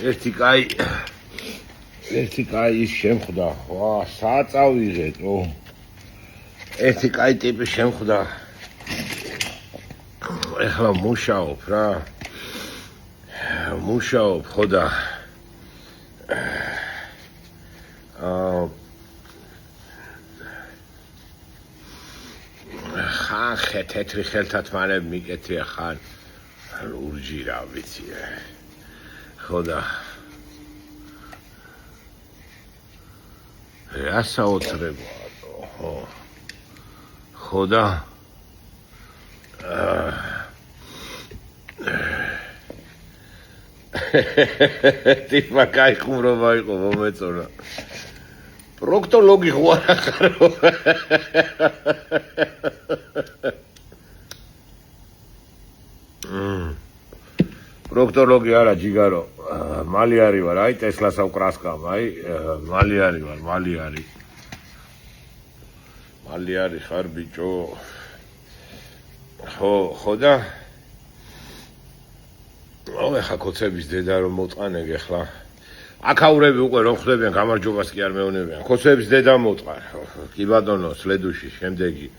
ერთი კაი ის შემხვდა. ვა, საწავიღეთო. ერთი კაი ტიპი შემხვდა. ეხლა მუშაობ რა. მუშაობ ხო და ხან თეთრი ხელთათმანები მიკეთია ხან ლურჯი რა ვიცი ხო და რა საოცრებაა ხო და ტიპა კაი ხუმრობა იყო მომეწონა პროქტოლოგი ხო არა ხარო პროქტოლოგი არა ჯიგარო მალი არის ვარ აი ტესლას ავკრასკამ აი მალი არის ვარ მალი არის ხარ ბიჭო ხო და ეხა კოცების დედა რომ მოტყან ეგ ეხლა აკაურები უკვე რომ ხვდებიან გამარჯვებას კი არ მეუნებიან კოცების დედა მოტყან კი ბატონო სლედუში შემდეგი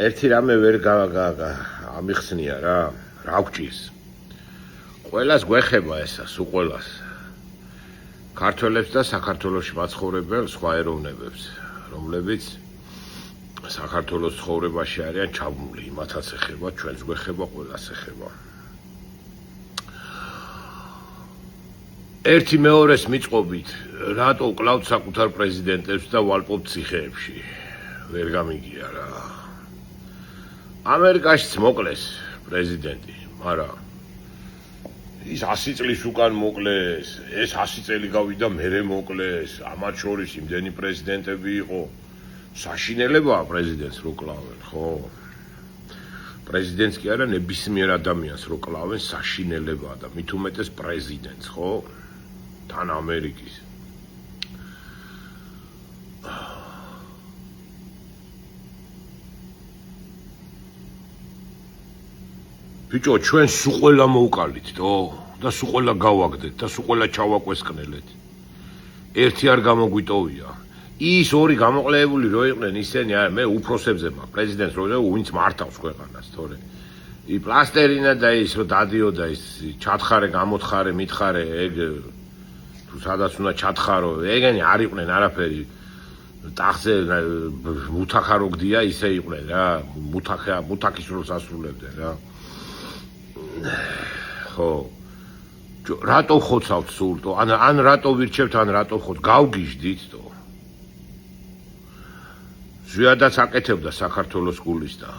ერთი რამე ვერ ამიხსნია რა გვჭირს ყველას გვეხება ესა სულ ყველას ქართველებს და საქართველოში მაცხოვრებელ სხვა ეროვნებებს რომლებიც საქართველოს ცხოვრებაში არიან ჩაბმული იმათაც ეხება ჩვენს გვეხება ყველას ეხება ერთი მეორეს მიწყობით რატო კლავთ საკუთარ პრეზიდენტებს და ვალპობთ ციხეებში ვერ გამიგია რა ამერიკაშიც მოკლეს პრეზიდენტი მაგრამ ის 100 წლის უკან მოკლეს, ეს 100 წელი გავიდა მერე მოკლეს, ამათ შორის იმდენი პრეზიდენტები იყო. საშინელებაა პრეზიდენტს რო კლავენ, ხო? პრეზიდენტს კი არა, ნებისმიერ ადამიანს რო კლავენ, საშინელებაა და მით უმეტეს პრეზიდენტს, ხო? თან ამერიკის. ბიჭო, ჩვენ სულ ყველა მოვკალითო და სულ ყველა გავაგდეთ და სულ ყველა ჩავაკვესკნელეთ. ერთი არ გამოგვიტოვია. ის ორი გამოყლებული რო იყვნენ ისინი, არა, მე უფროსებზე მაქვს, პრეზიდენტს რო ვინც მართავს ქვეყანას, თორე. ი პლასტერინა და ის რო დადიოდა ის ჩათხარე, გამოთხარე, მითხარე, ეგ თუ სადაც უნდა ჩათხარო, ეგენი არ იყვნენ არაფერი. ტახტზე მუთახარო გდია ისე იყვნენ რა, მუთაქის როლს ასრულებდნენ რა. ხო რატო ხოცავთ სულტო ან რატო ვირჩევთ ან რატო ხოთ გავგიჟდით თო ზიადაც აკეთებდა საქართველოს გულის და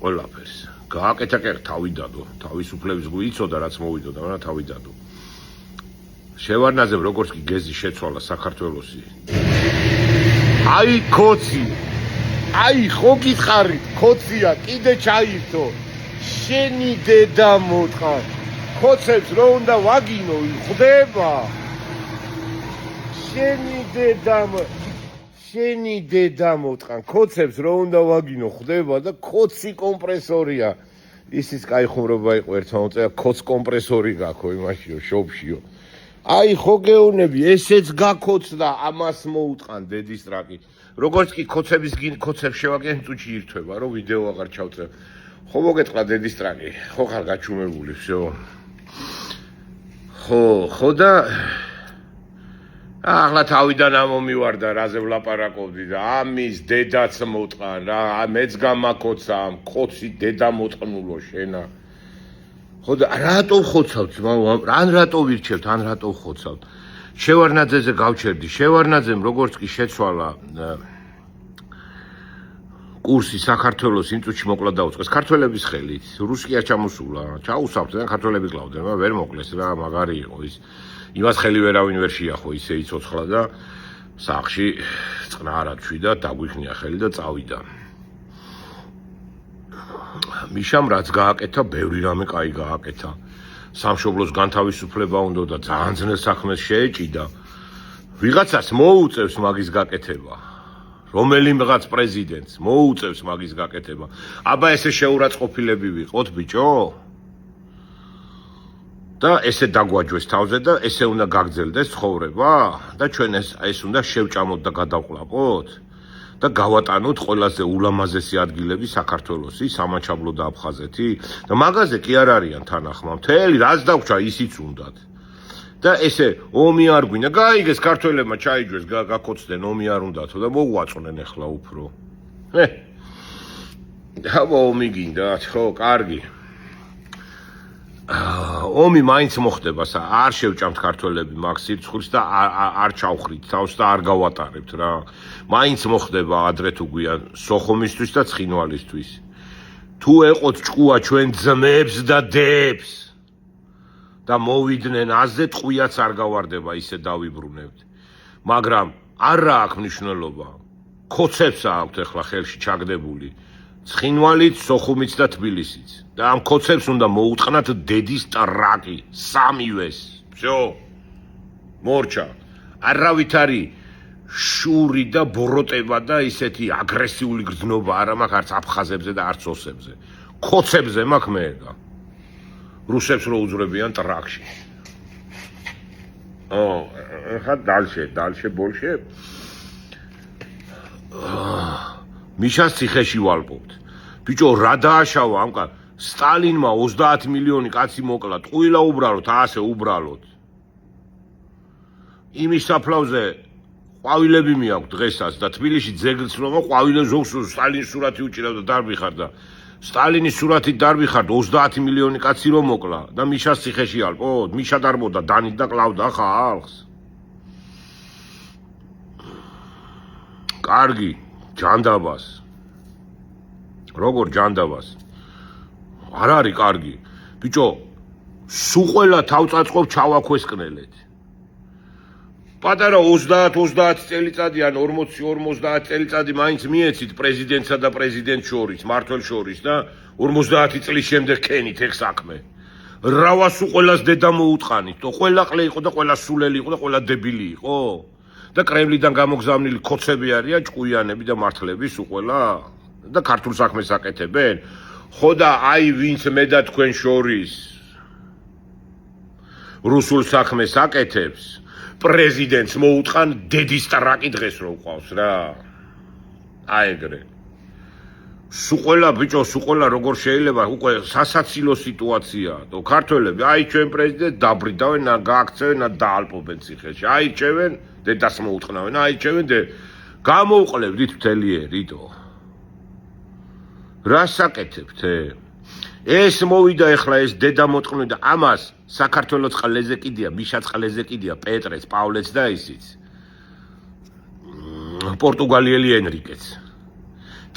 ყველაფერს გააკეთა კერ თავი დადო თავისუფლების გული იცოდა რაც მოვიდოდა მაგრამ თავი დადო შევარნაძემ როგორც კი გეზი შეცვალა საქართველოსი აი კოცი აი ხო გითხარი კოცია კიდე ჩაირთო შენი დედა მოტყან კოცებს რო უნდა ვაგინო ხდება შენი დედა მოტყან კოცებს რო უნდა ვაგინო ხდება და კოცი კომპრესორია ისიც კაი ხუმრობა იყო ერთმანეთს კოც კომპრესორი გაქო იმაშიო შობშიო აი ხო გეუნები ესეც გაკოცდა ამას მოუტყან დედის ტრაკი როგორც კი კოცებს შევაკენ წუთში ირთვება რომ ვიდეო აღარ ჩავწევ ხო მოგეთყვა დედის ტრაკი ხო ხარ გაჩუმებული всё ხო და ახლა თავიდან ამომივარდა რაზე ვლაპარაკობდი და ამის დედაც მოტყან რა მეც გამაკოცა ამ კოცი დედა მოტყნულო შენა ხო და რატო ხოცავთ ან რატო ვირჩევთ ან რატო ხოცავთ შევარნაძეზე გავჩერდი შევარნაძემ როგორც კი შეცვალა კურსი საქართველოს იმ წუთში მოკლა დაუწყეს ქართველების ხელით რუსკია ჩამოსულა ჩაუსავთ და ქართველები კლავდნენ მაგრამ ვერ მოკლეს რა მაგარი იყო ის იმას ხელი ვერავინ ვერ შეახო ისე იცოცხლა და სახში წყნარად ჩვიდა დაგვიხნია ხელი და წავიდა მიშამ რაც გააკეთა, ბევრი რამე კაი გააკეთა. სამშობლოს განთავისუფლება უნდა და ძალიან ძნელ საქმეს შეეჭიდა. ვიღაცას მოუწევს მაგის გაკეთება. რომელიმღაც პრეზიდენტს მოუწევს მაგის გაკეთება. აბა ესე შეურაცხყოფილები ვიყოთ, ბიჭო? და ესე დაგვაჯვეს თავზე და ესე უნდა გაგრძელდეს ცხოვრება და ჩვენ ეს უნდა შევჭამოთ და გადავყლაპოთ და გავატანოთ ყველაზე ულამაზესი ადგილები საქართველოსი, სამაჩაბლო და აფხაზეთი და მაგაზე კი არ არიან თანახმა. მთელი რაც დაგვჭა ისიც უნდათ. და ესე ომი არ გვინდა, გაიგეს ქართველებმა ჩაიჯვეს, გაკოცდნენ, ომი არ უნდათო და მოგვაწყვნენ ახლა უფრო. აბა ომი გინდათ, ხო, კარგი. ომი მაინც მოხდება, არ შევჭამთ ქართველები მაგ სირცხვილს და არ ჩავხრით თავს და არ გავატარებთ რა. მაინც მოხდება ადრე თუ გვიან სოხუმისთვის და ცხინვალისთვის. თუ ეყოთ ჭკუა ჩვენ ძმებს და დებს და მოვიდნენ აზე ტყვიაც არ გავარდება ისე დავიბრუნებთ. მაგრამ არა აქვს მნიშვნელობა. ქოცებს აქვთ ახლა ხელში ჩაგდებული. ცხინვალიც, სოხუმიც და თბილისიც. და ამ ქოცებს უნდა მოუტყნათ დედის ტრაკი, სამივეს. всё. მორჩა. არავით არის შური და ბოროტება და ისეთი აგრესიული გრძნობა არ მაქვს არც აფხაზებზე და არც ოსებზე. ქოცებზე მაქვს მერგა. რუსებს რო უძვრებიან ტრაკში. ხა დალშე ბოლშე. მიშას ციხეში ვალპობთ. ბიჭო, რა დააშავა ამკა სტალინმა 30 მილიონი კაცი მოკლა, ტყუილა უბრალოდ, ასე უბრალოდ. იმის საფლავზე ყვავილები მიაქვს დღესაც და თბილისში ძეგლს რომ ყვავილე ზოგს სტალინის სურათი უჭირავდა დარბიხარ და სტალინის სურათით დარბიხარ 30 მილიონი კაცი რომ მოკლა და მიშას ციხეში ალპოთ, მიშა დარბოდა დანით და კლავდა ხალხს. კარგი, ჯანდაბას. როგორ ჯანდაბას? არ არის კარგი. ბიჭო, სულ ყველა თავწაწყობ ჩავაქვესკნელეთ. პატარა 30 წელიწადი ან 40 წელიწადი მაინც მიეცით პრეზიდენტსა და პრეზიდენტ შორის, მმართველ შორის და 50 წლის შემდეგ ქენით ეგ საქმე. რავა სულ ყველას დედა მოუტყანით, და ყველა ყლე იყო და ყველა სულელი იყო და ყველა დებილი იყო. და კრემლიდან გამოგზავნილი ქოცები არიან ჭკუიანები და მართლები სულ ყველა და ქართულ საქმეს აკეთებენ. ხო და აი ვინც მე და თქვენ შორის რუსულ საქმეს აკეთებს, პრეზიდენტს მოუტყან დედის ტრაკი დღეს რო ყავს რა. აი ეგრე. სულ ყველა ბიჭო, სულ ყველა როგორ შეიძლება უკვე სასაცილო სიტუაციაა. და ქართველები აი ჩვენ პრეზიდენტს დაბრიდავენ, და გააქცევენ და დაალპობენ ციხეში. აირჩევენ, დედას მოუტყნავენ, აირჩევენ და გამოვყლებდით მთელი ერიდო. რას აკეთებთ? ეს მოვიდა ახლა ეს დედა მოტყნული და ამას საქართველოს ყლეზე კიდია, მიშაც ყლეზე კიდია, პეტრეს, პავლეც და ისიც. პორტუგალიელი ენრიკეც.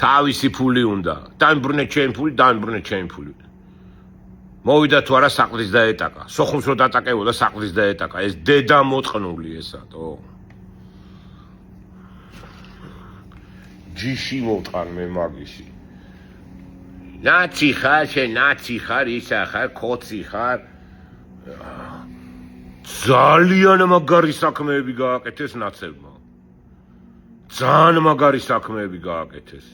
თავისი ფული უნდა. დაიმბრუნე ჩემი ფული, დაიმბრუნე ჩემი ფული. მოვიდა თუ არა საყდრის დაეტაკა. სოხუმს რო დატაკებოდა საყდრის დაეტაკა. ეს დედა მოტყნული ესათო. ჯიში მოვტყან მე მაგიში. ნაცი ხარ, შენ ნაცი ხარ, ისა ხარ, ქოცი ხარ. ძალიან მაგარი საქმეები გააკეთეს ნაცებმა. ძალიან მაგარი საქმეები გააკეთეს.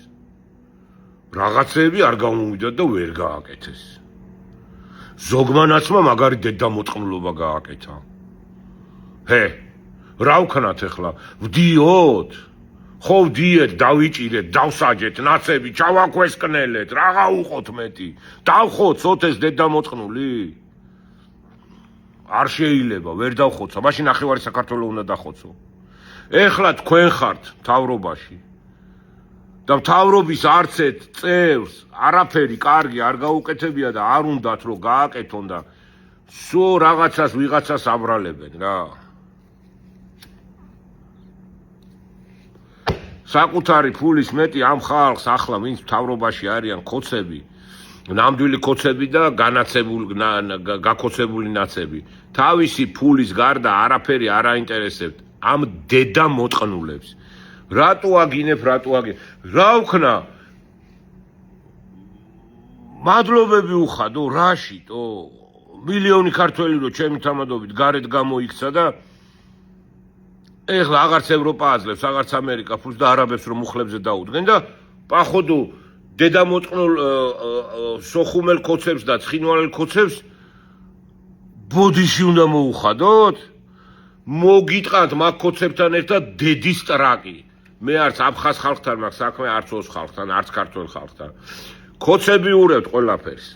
რაღაცეები არ გამოვიდა და ვერ გააკეთეს. ზოგმა ნაცმა მაგარი დედამოწყნულობა გააკეთა. რა ვქნათ ახლა? ვდიოთ? ხო ვდიეთ, დავიჭირეთ, დავსაჯეთ, ნაცები, ჩავაქვესკნელეთ, რაღა უყოთ მეტი. დავხოცოთ ეს დედამოწყნული? არ შეიძლება, ვერ დავხოცა. მაშინ ნახევარი საქართველოს უნდა დახოცო. ეხლა თქვენ ხართ მთავრობაში. და მთავრობის არცეთ წევს არაფერი კარგი არ გაუკეთებია და არ უნდათ რომ გააკეთონ და სულ რაღაცას ვიღაცას აბრალებენ რა. საკუთარი ფულის მეტი ამ ხალხს ახლა ვინც მთავრობაში არიან ქოცები, ნამდვილი ქოცები და გაქოცებული ნაცები. თავისი ფულის გარდა არაფერი არ აინტერესებთ ამ დედა მოტყნულებს. რატო აგინებ, რატო აგინებ? რა ვქნა? მადლობები უხადო რაშიტო მილიონი ქართველი რო ჩემი თამადობით გარეთ გამოიქცა და ეხლა აღარც ევროპა აძლევს, აღარც ამერიკა ფულს და არაბებს რომ მუხლებზე დაუდგენ და პახოდუ დედამოწყნულ სოხუმელ ქოცებს და ცხინვალელ ქოცებს ბოდიში უნდა მოუხადოთ? მოგიტყანთ მაგ ქოცებთან ერთად დედის ტრაკი. მე არც აფხაზ ხალხთან მაქვს საქმე, არც ოს ხალხთან, არც ქართველ ხალხთან. ქოცები ურევთ ყველაფერს.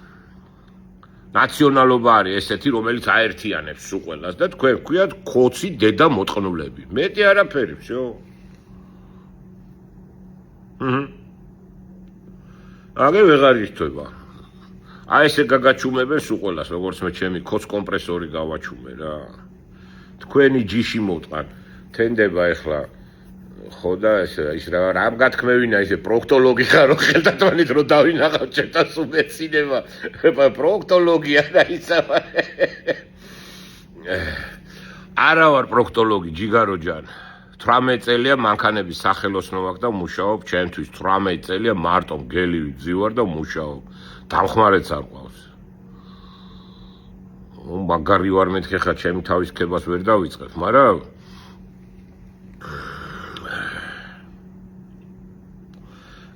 ნაციონალობა არის ესეთი, რომელიც აერთიანებს სულ ყველას და თქვენ გვქვიათ ქოცი დედა მოწყნულები. მეტი არაფერი, всё. აგე ვეღარ ირთვება. აი ესე გაგაჩუმებენ სულ ყველას, როგორც მე ჩემი ქოც კომპრესორი გავაჩუმე რა. თქვენი ჯიში მოვტყან. თენდება ეხლა ხო და ის რა გათქმევინა ისე პროქტოლოგი ხარო ხელთათმანით რომ დავინახავ ჩემთან უმეცინება პროქტოლოგია და ისა არა ვარ პროქტოლოგი ჯიგაროჯან 18 წელია მანქანების სახელოსნო ვაქვს და მუშაობ ჩემთვის 18 წელია მარტო მგელი ვძივარ და მუშაობ დამხმარეც არ ყავს მაგარი ვარ მეთქე ხა ჩემი თავის ქებას ვერ დავიწყებ მაგრამ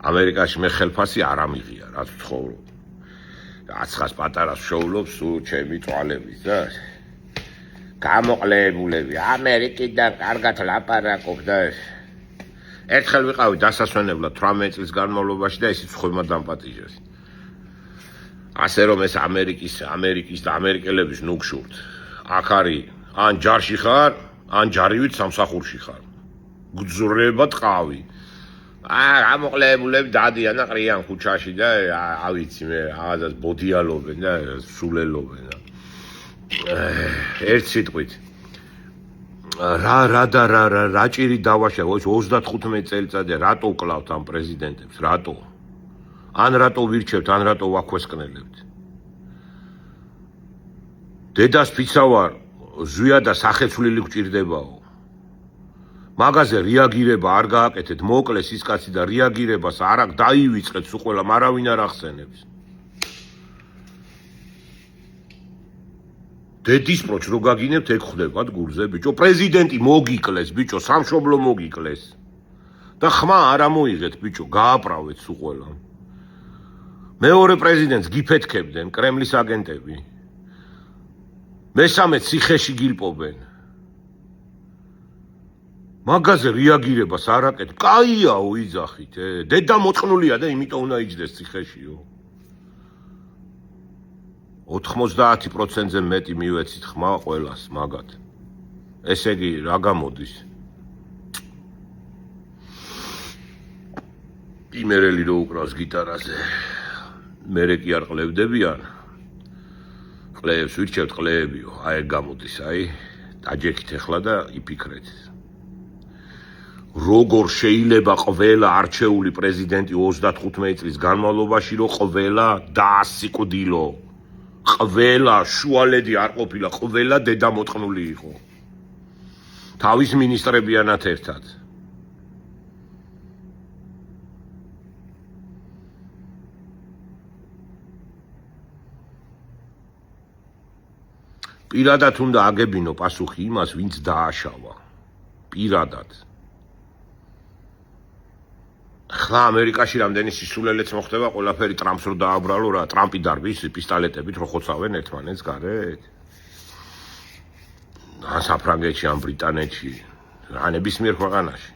ამერიკაში მე ხელფასი არ ამიღია, რაც ვცხოვრობ. 900 პატარას შოულობს ჩემი წვალების და გამოყლებულები ამერიკიდან კარგად ლაპარაკობ და ერთხელ ვიყავი დასასვენებლად 18 წლის განმავლობაში და ისიც ხომა დამპატიჟეს. ასე რომ ეს ამერიკის და ამერიკელების ნუგშურთ. აქ არის ან ჯარში ხარ, ან ჯარივით სამსახურში ხარ. გძურება ტყავი. გამოყლებულები დადიან და ყრიან ქუჩაში და ავიცი მე აღაზას ბოდიალობენ და სულელობენ და ერთ სიტყვით რა ჭირი დავაშა 35 წელიწადია რატო ვკლავთ ამ პრეზიდენტებს რატო ან რატო ვირჩევთ ან რატო ვაქვესკნელებთ დედას ფიცავარ ზვია და სახეცვლილი გვჭირდებაო მაგაზე რეაგირება არ გააკეთეთ, მოკლეს ის კაცი და რეაგირებას არ აქვს დაივიწყეთ სულ ყველა, არავინ არ ახსენებს. დედის პროჩ რო გაგინებთ, ეგ ხდებათ გულზე, ბიჭო, პრეზიდენტი მოგიკლეს, ბიჭო, სამშობლო მოგიკლეს. და ხმა არ ამოიღეთ, ბიჭო, გააправეთ სულ ყველა. მეორე პრეზიდენტს გიფეთქებდნენ კრემლის აგენტები. მესამე ციხეში გილპობენ. მაგაზე რეაგირებას არ აკეთებ. კაიაო იძახით, დედა მოწყნულია და იმიტომ უნდა იჯდეს ციხეშიო. 90%-ზე მეტი მივეცით ხმა ყველას მაგათ. ესე იგი რა გამოდის? იმერელი რო უკრავს გიტარაზე. მერე კი არ ყლებდებიან. ყლეებს ვირჩევთ ყლეებიო. აი ეგ გამოდის, აი დაჯექით ახლა და იფიქრეთ. როგორ შეიძლება ყველა არჩეული პრეზიდენტი 35 წლის განმავლობაში რო ყველა დაასიკვდილო ყველა შუალედი არ ყოფილა ყველა დედამოწყნული იყო თავის მინისტრებიანად ერთად პირადად უნდა აგებინო პასუხი იმას ვინც დააშავა პირადად ხა ამერიკაში რამდენი სისულელეც მოხდება ყველაფერი ტრამპს რო დააბრალო რა ტრამპი დარბის პისტოლეტებით რო ხოცავენ ერთმანეთს გარეთ საფრანგეთში ან ბრიტანეთში რა ნებისმიერ ქვეყანაში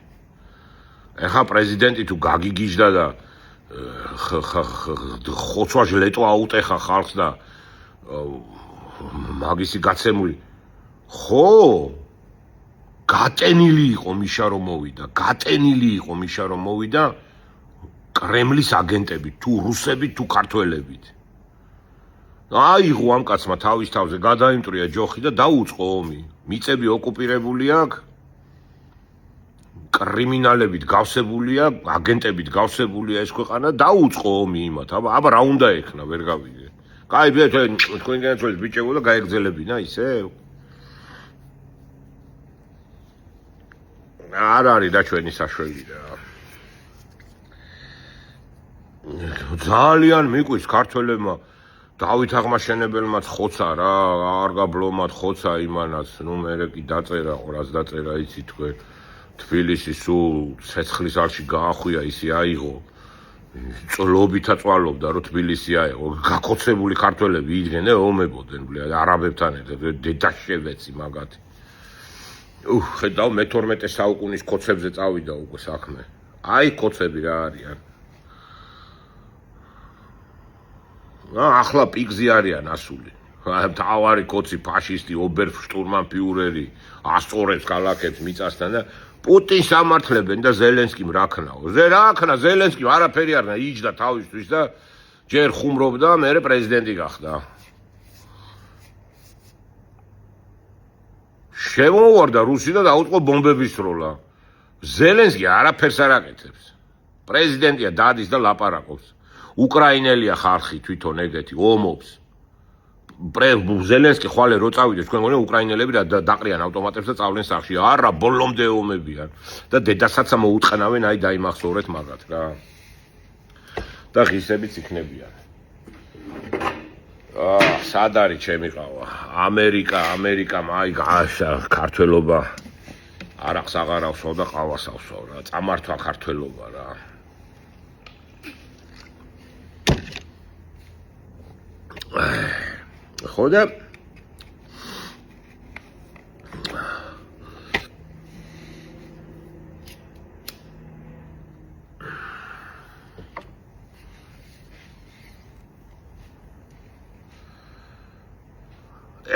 ეხა პრეზიდენტი თუ გაგიგიჟდა და ხოცვაშ ლეტო აუტეხა ხალხს და მაგისი გაცემული ხო გატენილი იყო მიშა რომ მოვიდა კრემლის აგენტები თუ რუსები თუ ქართველებით აიღო ამ კაცმა თავის თავზე გადაიმტრია ჯოხი და დაუწყო ომი მიწები ოკუპირებული აქვს კრიმინალებით გავსებულია აგენტებით გავსებულია ეს ქვეყანა დაუწყო ომი იმათ აბა რა უნდა ექნა ვერ გავიგე კაი თქვენ განაცვლეთ ბიჭებო და გაეგზელებინა ისე არ არის და ჩვენი საშველი რა ძალიან მიყვის ქართველებმა დავით აღმაშენებელმაც ხოცა რა, არ გაბლომად ხოცა იმანაც, ნუ მერე კი დაწერა, რაც დაწერა იცი თქვენ. თბილისი სულ ცეცხლის არში გაახვია, ისე აიღო. წლობითა წვალობდა, რომ თბილისი აიღო. გაკოცებული ქართველები იდგენ, ომებოდნენ, ბლია, არაბებთან ერთად, დედაშევეცი მაგათი. ხედავ მე-12 საუკუნის კოცებზე წავიდა უკვე საქმე. აი კოცები რა არიან. ახლა პიგზი არიან ასული. თავარი კოცი ფაშისტი, ობერშტურმანფიურერი, ასწორებს ქალაქებს მიწასთან და პუტინს ამართლებენ და ზელენსკიმ რა ქნაო. რა ქნა ზელენსკიმ არაფერი არ ქნა, იჯდა თავისთვის და ჯერ ხუმრობდა, მერე პრეზიდენტი გახდა. შემოვარდა რუსი და დაუწყო ბომბების სროლა. ზელენსკი არაფერს არ აკეთებს. პრეზიდენტია დადის და ლაპარაკობს. უკრაინელია ხალხი თვითონ ეგეთი ომობს. ზელენსკი ხვალე რო წავიდეს, თქვენ გონია უკრაინელები რა დაყრიან ავტომატებს და წავლენ სახში. არა, ბოლომდე ომებიან და დედასაცა მოუტყნავენ, აი დაიმახსოვრეთ მაგათ რა. და ღირსებიც იქნებიან. სად არის ჩემი ყავა? ამერიკა, აი გაშა ქართველობა არახს აღარ ავსო და ყავას ავსო რა. წამართვა ქართველობა რა. ხო და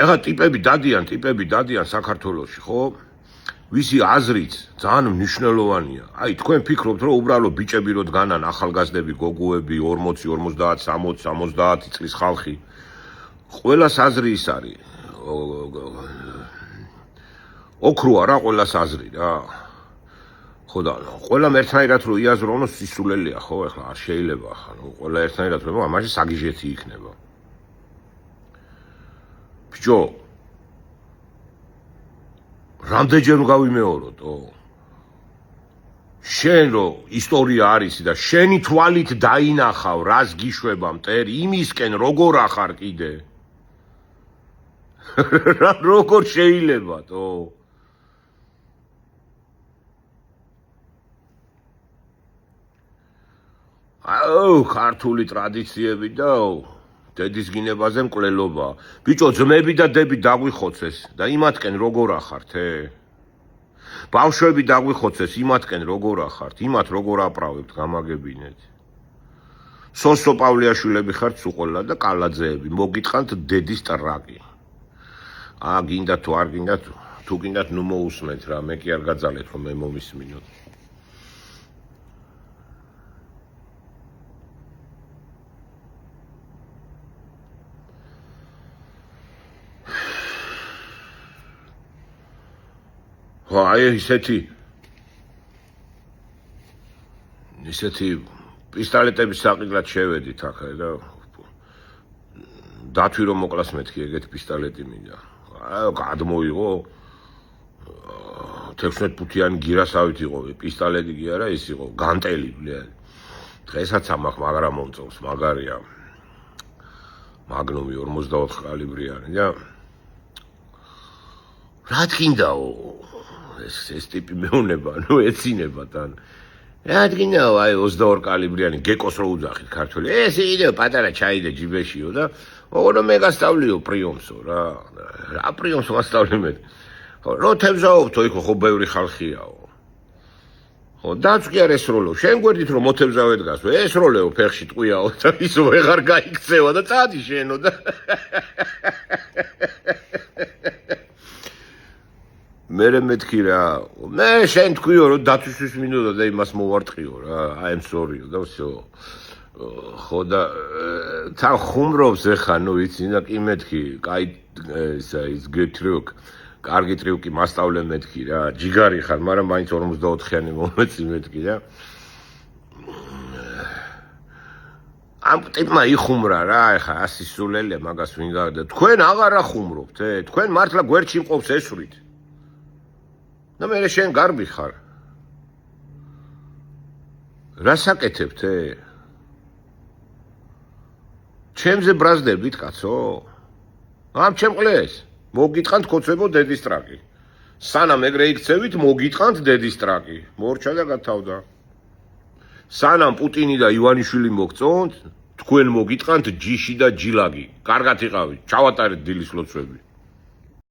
ეხა ტიპები დადიან საქართველოში, ხო? ვისი აზრით ძალიან მნიშვნელოვანია. აი თქვენ ფიქრობთ, რომ უბრალოდ ბიჭები რო დგანან, ახალგაზრდები, გოგოები, 40, 50, 60, 70 წლის ხალხი. ყველას აზრი ის არის. ოქროა რა ყველას აზრი რა. ხო და ყველამ ერთნაირად რო იაზრონო სისულელია, ხო? ეხლა არ შეიძლება ხა, ყველა ერთნაირად რო, მაშინ საგიჟეთი იქნება. ბიჭო რამდენჯერ გავიმეოროთო? შენ რო ისტორია არის და შენი თვალით დაინახავ, რას გიშვება მტერ, იმისკენ როგორ ახარ კიდე? როგორ შეიძლებათო? ქართული ტრადიციები და დედის გინებაზე მკვლელობა. ბიჭო, ძმები და დები დაგვიხოცეს და იმათკენ როგორ ახართ, ბავშვები დაგვიხოცეს, იმათკენ როგორ ახართ, იმათ როგორ აპრავებთ, გამაგებინეთ. სოსო პავლეაშვილები ხართ სუყოლა და კალაძეები, მოგიტყანთ დედის ტრაკი. გინდათ თუ არ გინდათ, თუ გინდათ ნუ მოусმენთ რა, მე კი არ გაძალეთ რომ მე მომისმინოთ. აი ისეთი პისტოლეტების საყიდლად შევედით ახლა და დათვი რომ მოკლას მეთქი ეგეთი პისტოლეტი მინდა. გადმოიღო 16 ფუთიანი გირასავით იყო, პისტოლეტი კი არა, ის იყო განტელი ბლია. დღესაც ამახ მაგრამ მომწონს, მაგარია. მაგნუმი 44 კალიბრიანი და რა თქინდაო? ეს ტიპი მეუნება, ნუ ეცინება თან. რა თქინდაო, აი 22 კალიბრიანი გეკოს რო უძახით ქართველი. ეს იდეო პატარა ჩაიდე ჯიბეშიო და ოღონდ მე გასწავლიო პრიომსო რა. რა პრიომსო გასწავლე მე. ხო, რო თევზაობთო იქ ხო ბევრი ხალხიაო. ხო, დაც კი არ ესროლო. შენ გვერდით რომ მოთევზავე დგას, ესროლეო ფეხში ტყვიაო და ისო ვეღარ გაიქცევა და წადი შენო და მერე მეთქი რა, მე შენ თქვიო რომ დათვისთვის მინდოდა და იმას მოვარტყიო რა, I'm sorry და всё. ხო და თან ხუმრობს ეხა, ნუ იცი და კი მეთქი, კაი ის გეტრიუკ, კარგი ტრიუკი მასწავლე მეთქი რა, ჯიგარი ხარ, მაგრამ მაინც 44-იანი მომეცი მეთქი რა. ამ ტიპმა იხუმრა რა, ეხა ასისულელია მაგას ვინ გადა. თქვენ აღარ ახუმრობთ, თქვენ მართლა გვერდში მყოფს ესვრით. და მე შენ გარბი ხარ. რას აკეთებთ, ჩემზე ბრაზდებით, კაცო? ამ ჩემყლეს. მოგიტყანთ ქოცებო დედის ტრაკი. სანამ ეგრე იქცევით, მოგიტყანთ დედის ტრაკი. მორჩა და გათავდა. სანამ პუტინი და ივანიშვილი მოგწონთ, თქვენ მოგიტყანთ ჯიში და ჯილაგი. კარგად იყავით. ჩავატარეთ დილის ლოცვები.